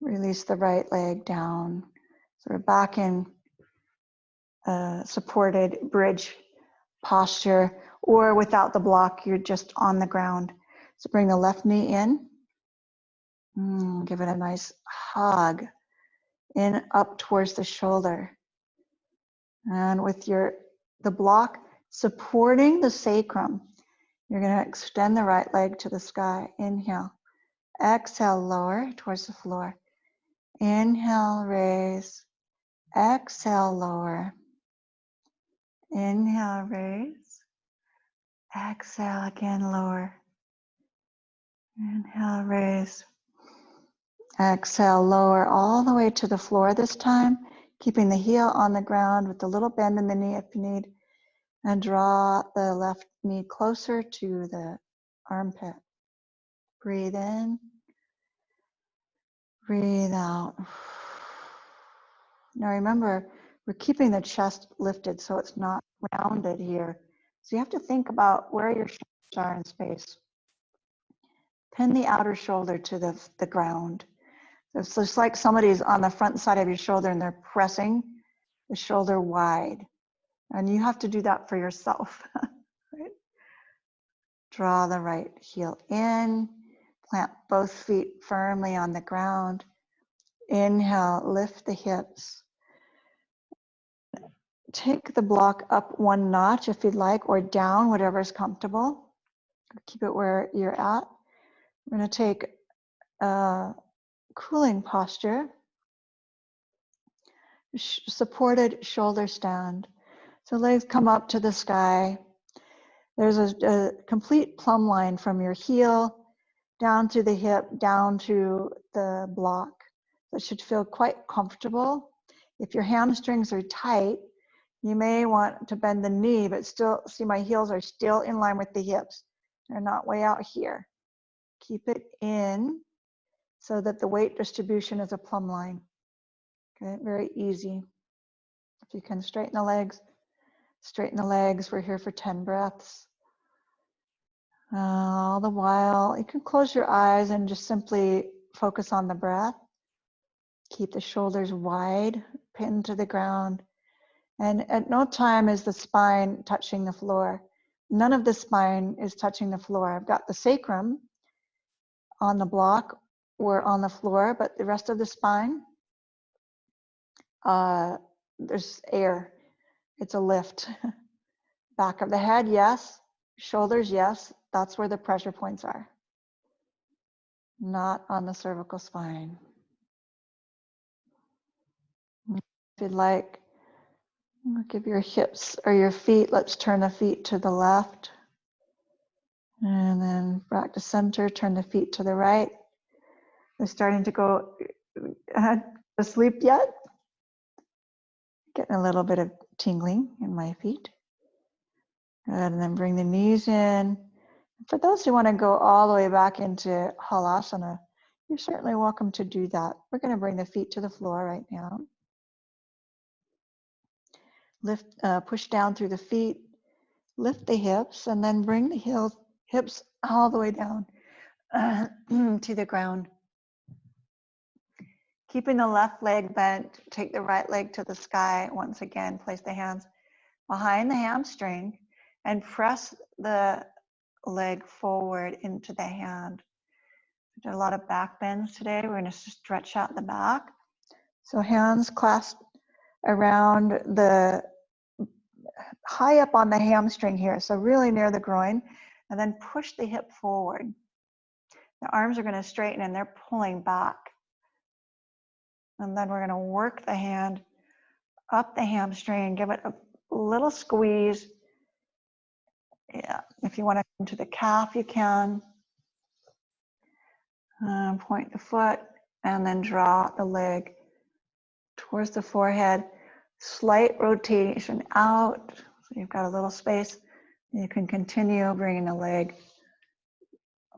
Release the right leg down. So we're back in supported bridge posture, or without the block, you're just on the ground. So bring the left knee in. Give it a nice hug in up towards the shoulder. And with the block supporting the sacrum, you're going to extend the right leg to the sky. Inhale. Exhale, lower towards the floor. Inhale, raise. Exhale, lower. Inhale, raise. Exhale, again, lower. Inhale, raise. Exhale, lower all the way to the floor this time, keeping the heel on the ground with a little bend in the knee if you need, and draw the left knee closer to the armpit. Breathe in, breathe out. Now remember, we're keeping the chest lifted so it's not rounded here. So you have to think about where your shoulders are in space. Pin the outer shoulder to the ground. It's just like somebody's on the front side of your shoulder and they're pressing the shoulder wide. And you have to do that for yourself. Right? Draw the right heel in. Plant both feet firmly on the ground. Inhale, lift the hips. Take the block up one notch if you'd like, or down, whatever is comfortable. Keep it where you're at. We're going to take a cooling posture. Supported shoulder stand. So legs come up to the sky. There's a complete plumb line from your heel down to the hip, down to the block. That should feel quite comfortable. If your hamstrings are tight, you may want to bend the knee, but still see my heels are still in line with the hips. They're not way out here. Keep it in so that the weight distribution is a plumb line. Okay, very easy. If you can straighten the legs, straighten the legs. We're here for 10 breaths. All the while, you can close your eyes and just simply focus on the breath. Keep the shoulders wide, pinned to the ground. And at no time is the spine touching the floor. None of the spine is touching the floor. I've got the sacrum on the block or on the floor, but the rest of the spine, there's air. It's a lift. Back of the head, yes. Shoulders, yes. That's where the pressure points are. Not on the cervical spine. If you'd like, give your hips or your feet, let's turn the feet to the left. And then back to center, turn the feet to the right. They're starting to go asleep yet? Getting a little bit of tingling in my feet. And then bring the knees in. For those who want to go all the way back into Halasana, you're certainly welcome to do that. We're going to bring the feet to the floor right now. Lift, push down through the feet, lift the hips, and then bring the hips all the way down to the ground. Keeping the left leg bent, take the right leg to the sky. Once again, place the hands behind the hamstring and press the leg forward into the hand. We did a lot of back bends today. We're going to stretch out the back. So hands clasped around the high up on the hamstring here, so really near the groin, and then push the hip forward. The arms are going to straighten and they're pulling back. And then we're going to work the hand up the hamstring, give it a little squeeze. Yeah, if you want to come to the calf, you can. Point the foot and then draw the leg towards the forehead. Slight rotation out. So you've got a little space. You can continue bringing the leg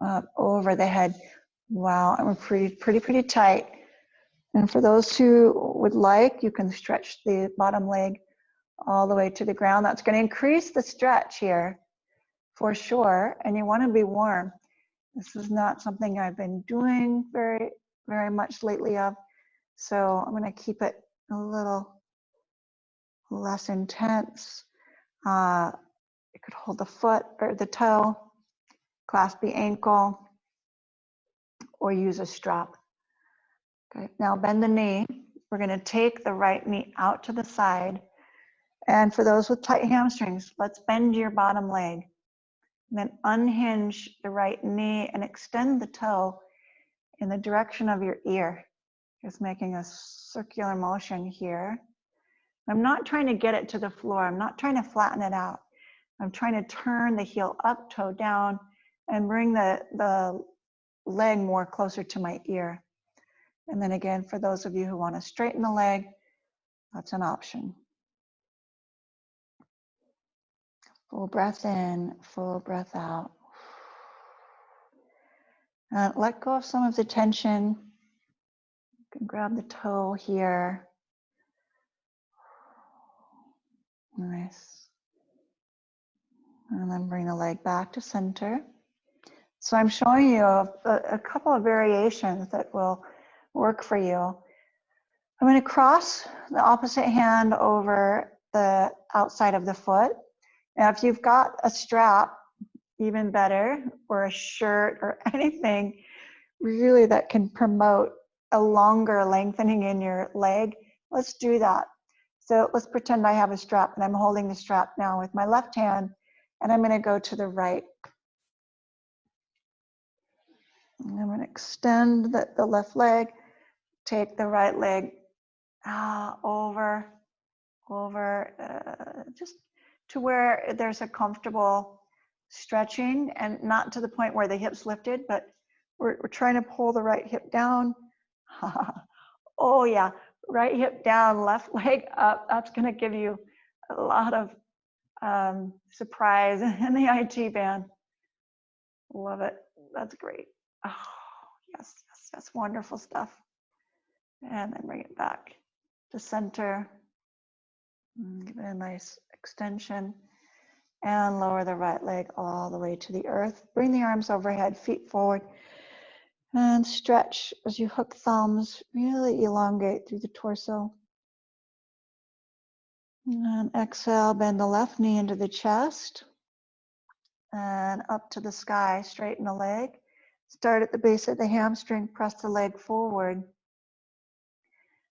up over the head. Wow, and we're pretty tight. And for those who would like, you can stretch the bottom leg all the way to the ground. That's going to increase the stretch here for sure. And you want to be warm. This is not something I've been doing very much lately of. So I'm going to keep it a little less intense. You could hold the foot or the toe, clasp the ankle, or use a strap. Okay, now bend the knee. We're going to take the right knee out to the side. And for those with tight hamstrings, let's bend your bottom leg. And then unhinge the right knee and extend the toe in the direction of your ear. Just making a circular motion here. I'm not trying to get it to the floor. I'm not trying to flatten it out. I'm trying to turn the heel up, toe down, and bring the leg more closer to my ear. And then again, for those of you who want to straighten the leg, that's an option. Full breath in, full breath out. Let go of some of the tension. You can grab the toe here. Nice. And then bring the leg back to center. So I'm showing you a couple of variations that will work for you. I'm going to cross the opposite hand over the outside of the foot. Now, if you've got a strap, even better, or a shirt or anything really that can promote a longer lengthening in your leg, let's do that. So let's pretend I have a strap and I'm holding the strap now with my left hand, and I'm going to go to the right. And I'm going to extend the left leg, take the right leg over, just to where there's a comfortable stretching, and not to the point where the hip's lifted, but we're trying to pull the right hip down. Oh yeah, right hip down, left leg up. That's going to give you a lot of surprise in the IT band. Love it. That's great. Oh, yes, yes, that's wonderful stuff. And then bring it back to center. Give it a nice extension. And lower the right leg all the way to the earth. Bring the arms overhead, feet forward. And stretch as you hook thumbs. Really elongate through the torso. And exhale, bend the left knee into the chest. And up to the sky, straighten the leg. Start at the base of the hamstring, press the leg forward.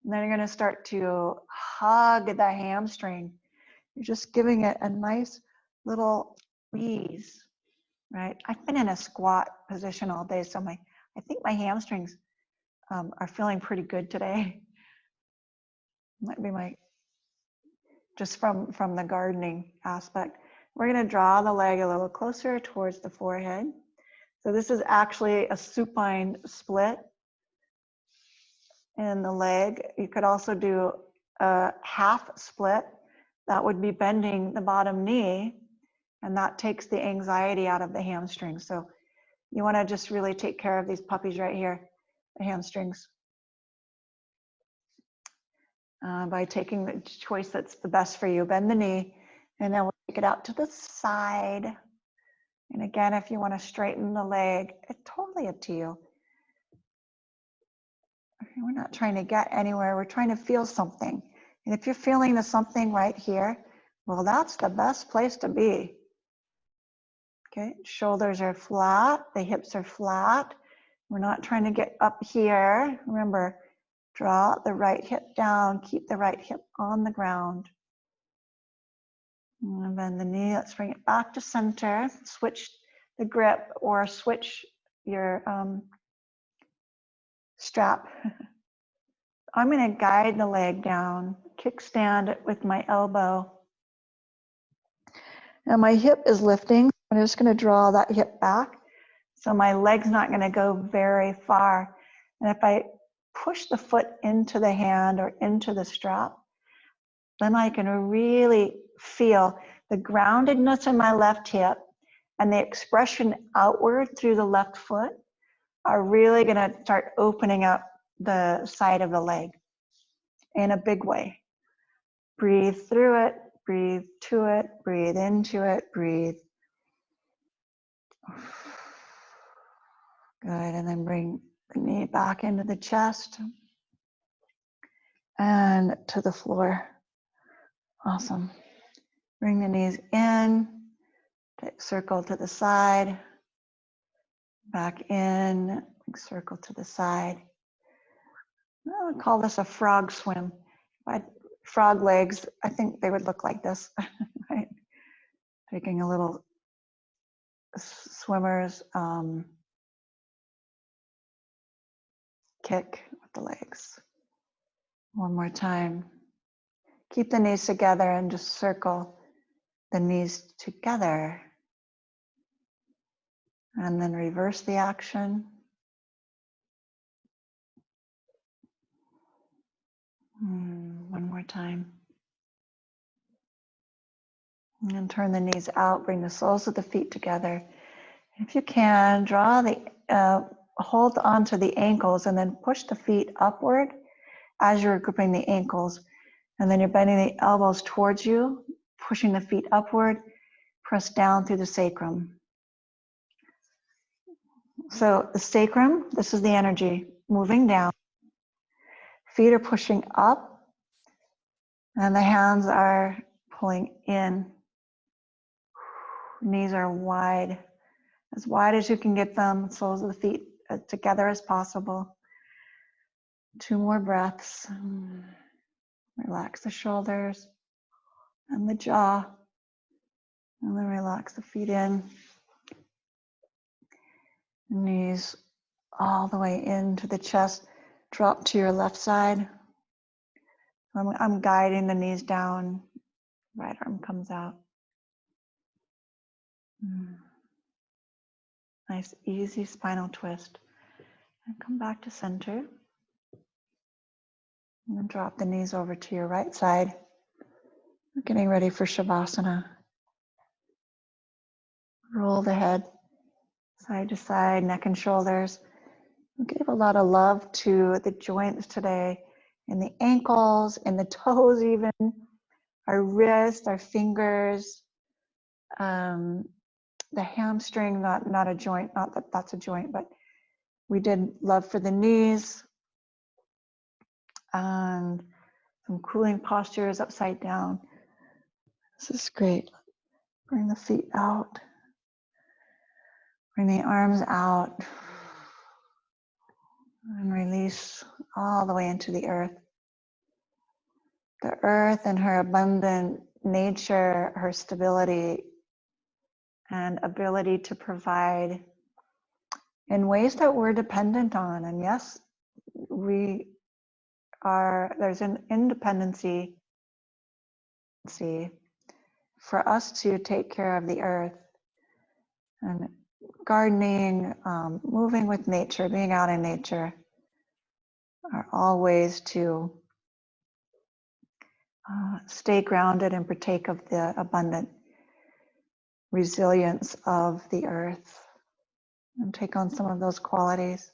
And then you're going to start to hug the hamstring. You're just giving it a nice little ease, right? I've been in a squat position all day, so I think my hamstrings are feeling pretty good today. Might be just from the gardening aspect. We're going to draw the leg a little closer towards the forehead. So this is actually a supine split in the leg. You could also do a half split. That would be bending the bottom knee, and that takes the anxiety out of the hamstring. So you want to just really take care of these puppies right here, the hamstrings, by taking the choice that's the best for you. Bend the knee, and then we'll take it out to the side. And again, if you want to straighten the leg, it's totally up to you. We're not trying to get anywhere. We're trying to feel something. And if you're feeling the something right here, well, that's the best place to be. Okay, shoulders are flat, the hips are flat. We're not trying to get up here. Remember, draw the right hip down, keep the right hip on the ground. And bend the knee, let's bring it back to center. Switch the grip or switch your strap. I'm going to guide the leg down, kickstand it with my elbow. Now my hip is lifting. I'm just going to draw that hip back. So my leg's not going to go very far. And if I push the foot into the hand or into the strap, then I can really feel the groundedness in my left hip and the expression outward through the left foot are really going to start opening up the side of the leg in a big way. Breathe through it, breathe to it, breathe into it, breathe. Good, and then bring the knee back into the chest and to the floor. Awesome. Bring the knees in, circle to the side, back in, circle to the side. I would call this a frog swim. If I had frog legs, I think they would look like this, right? Taking a little swimmer's kick with the legs. One more time. Keep the knees together and just circle the knees together. And then reverse the action. One more time. And turn the knees out, bring the soles of the feet together. If you can, draw hold onto the ankles and then push the feet upward as you're gripping the ankles. And then you're bending the elbows towards you, pushing the feet upward, press down through the sacrum. So the sacrum, this is the energy, moving down. Feet are pushing up, and the hands are pulling in. Knees are wide as you can get them, soles of the feet as together as possible. 2 more breaths. Relax the shoulders and the jaw, and then relax the feet in. Knees all the way into the chest. Drop to your left side. I'm guiding the knees down. Right arm comes out. Nice, easy spinal twist. And come back to center. And then drop the knees over to your right side. We're getting ready for Shavasana. Roll the head side to side, neck and shoulders. We gave a lot of love to the joints today, in the ankles, in the toes even, our wrists, our fingers, the hamstring, not a joint, not that that's a joint, but we did love for the knees, and some cooling postures upside down. This is great. Bring the feet out. Bring the arms out. And release all the way into the earth. The earth and her abundant nature, her stability and ability to provide in ways that we're dependent on. And yes, there's an independency for us to take care of the earth. And gardening, moving with nature, being out in nature are all ways to stay grounded and partake of the abundant resilience of the earth and take on some of those qualities.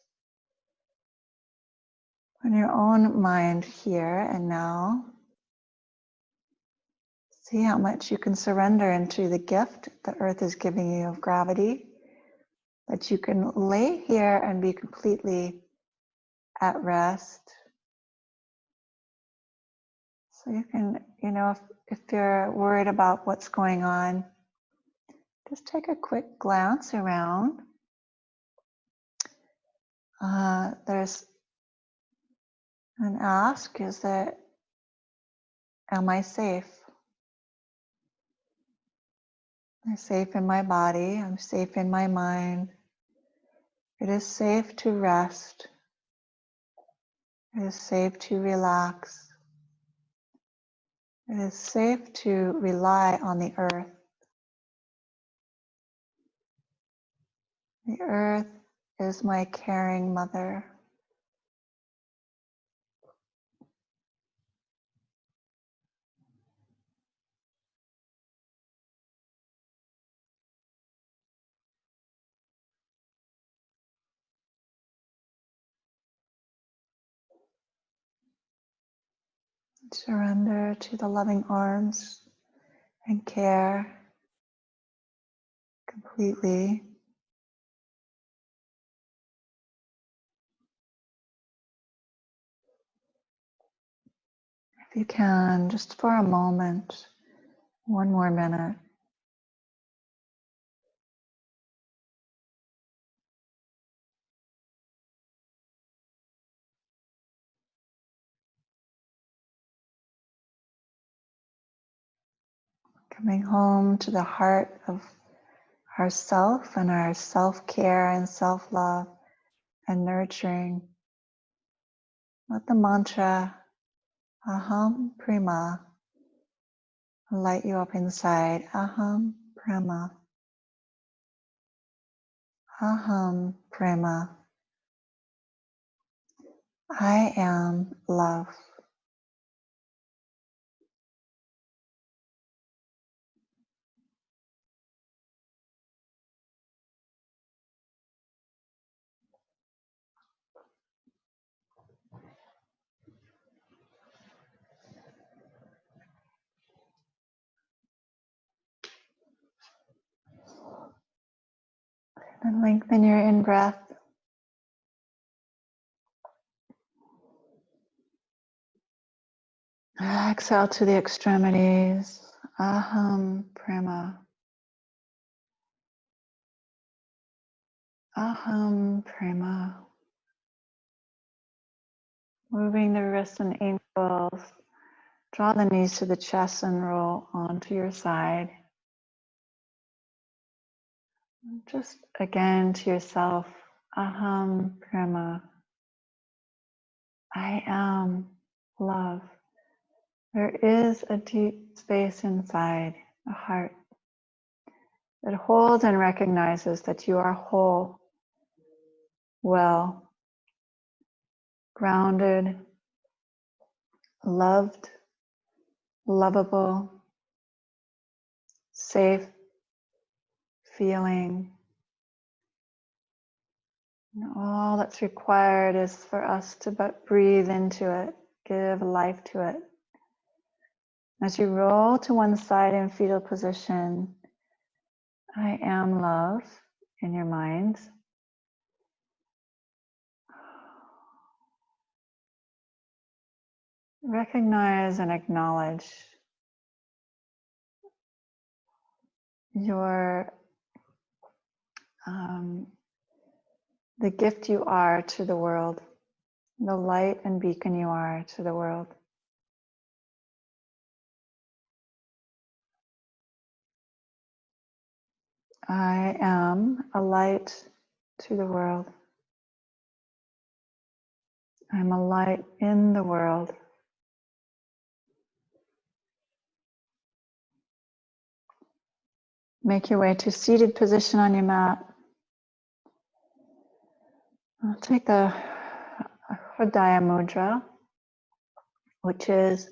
In your own mind here and now, see how much you can surrender into the gift the earth is giving you of gravity, that you can lay here and be completely at rest. So you can, if you're worried about what's going on, just take a quick glance around. There's an ask, am I safe? I'm safe in my body, I'm safe in my mind. It is safe to rest. It is safe to relax. It is safe to rely on the earth. The earth is my caring mother. Surrender to the loving arms and care completely. If you can, just for a moment, one more minute. Coming home to the heart of ourself and our self-care and self-love and nurturing. Let the mantra Aham Prema light you up inside. Aham Prema. Aham Prema. I am love. And lengthen your in-breath. Exhale to the extremities. Aham Prema. Aham Prema. Moving the wrists and ankles. Draw the knees to the chest and roll onto your side. Just again to yourself, Aham Prema. I am love. There is a deep space inside, a heart, that holds and recognizes that you are whole, well, grounded, loved, lovable, safe, feeling, And all that's required is for us to but breathe into it, give life to it. As you roll to one side in fetal position, I am love in your mind. Recognize and acknowledge your the gift you are to the world, the light and beacon you are to the world. I am a light to the world. I'm a light in the world. Make your way to seated position on your mat. I'll take the Hridaya Mudra, which is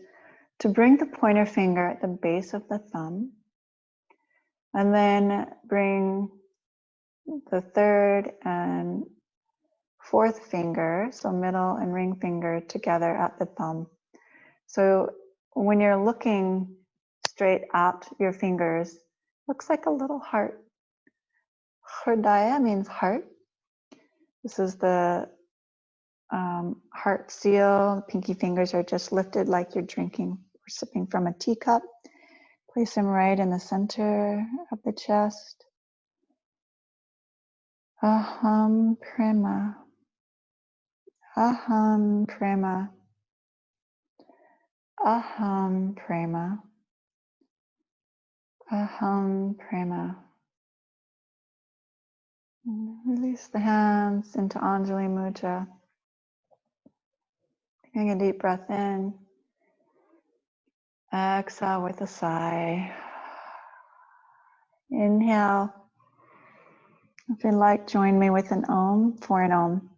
to bring the pointer finger at the base of the thumb, and then bring the third and fourth finger, so middle and ring finger, together at the thumb. So when you're looking straight at your fingers, looks like a little heart. Hridaya means heart. This is the heart seal. Pinky fingers are just lifted like you're drinking or sipping from a teacup. Place them right in the center of the chest. Aham prema. Aham prema. Aham prema. Aham prema. Release the hands into Anjali Mudra. Taking a deep breath in. Exhale with a sigh. Inhale. If you like, join me with an Om for an Om.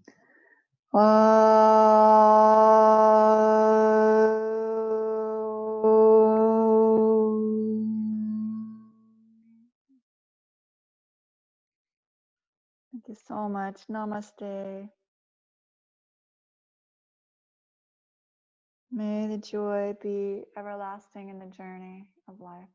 Thank you so much. Namaste. May the joy be everlasting in the journey of life.